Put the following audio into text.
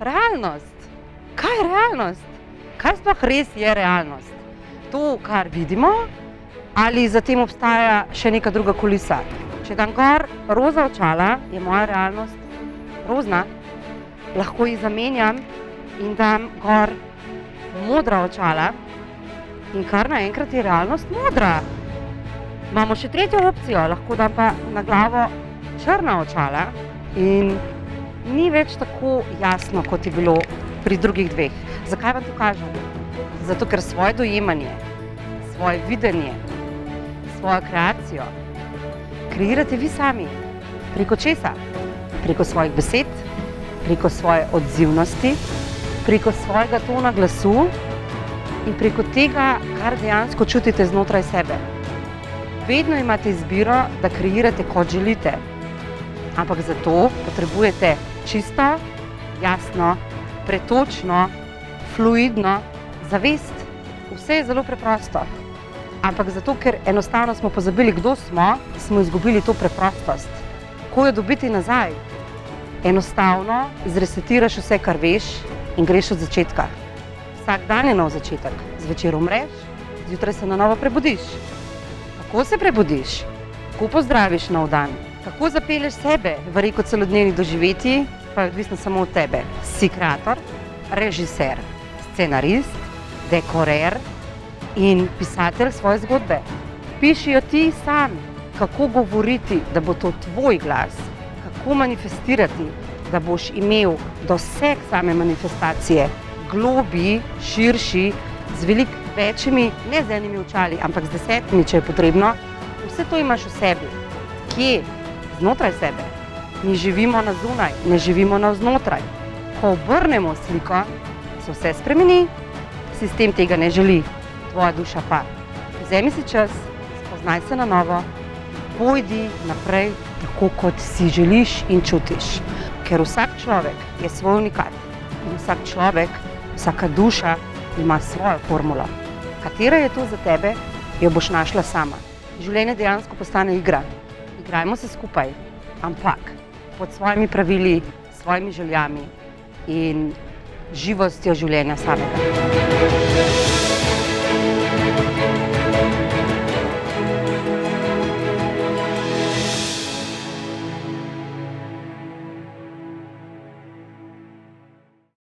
realnost. Kaj je realnost? Kaj sploh res je realnost? To, kar vidimo, ali za tem obstaja še neka druga kulisa? Če dam gor roza očala, je moja realnost rozna. Lahko jih zamenjam in dam gor modra očala in kar naenkrat je realnost modra. Imamo še tretjo opcijo, lahko dam pa na glavo črna očala in ni več tako jasno, kot je bilo pri drugih dveh. Zakaj vam to kažem? Zato, ker svoje dojemanje, svoje videnje, svojo kreacijo kreirate vi sami. Preko česa? Preko svojih besed, preko svoje odzivnosti, preko svojega tona glasu in preko tega, kar dejansko čutite znotraj sebe. Vedno imate izbiro, da kreirate, kot želite. Ampak za to potrebujete čisto, jasno, pretočno, fluidno zavest. Vse je zelo preprosto. Ampak zato, ker enostavno smo pozabili, kdo smo izgubili to preprostost. Ko jo dobiti nazaj? Enostavno zresetiraš vse, kar veš in greš od začetka. Vsak dan je nov začetek. Zvečer umreš, zjutraj se na novo prebudiš. Kako se prebudiš? Kako pozdraviš nov dan? Kako zapelješ sebe v reko celodnevnih doživetij, pa je odvisno samo od tebe. Si kreator, režiser, scenarist, dekorer in pisatelj svoje zgodbe. Piši jo ti sam, kako govoriti, da bo to tvoj glas, kako manifestirati, da boš imel doseg same manifestacije, globi, širši, z veliko večjimi, ne z enimi očali, ampak z 10, če je potrebno. Vse to imaš v sebi. Kje? Znotraj sebe. Mi živimo na zunaj, ne živimo na znotraj. Ko obrnemo sliko, se vse spremeni, sistem tega ne želi, tvoja duša pa. Vzemi si čas, spoznaj se na novo, pojdi naprej tako, kot si želiš in čutiš. Ker vsak človek je svoj unikat in vsak človek, vsaka duša ima svojo formulo. Katera je to za tebe, jo boš našla sama. Življenje dejansko postane igra. Igrajmo se skupaj, ampak pod svojimi pravili, svojimi željami in živostjo življenja samega.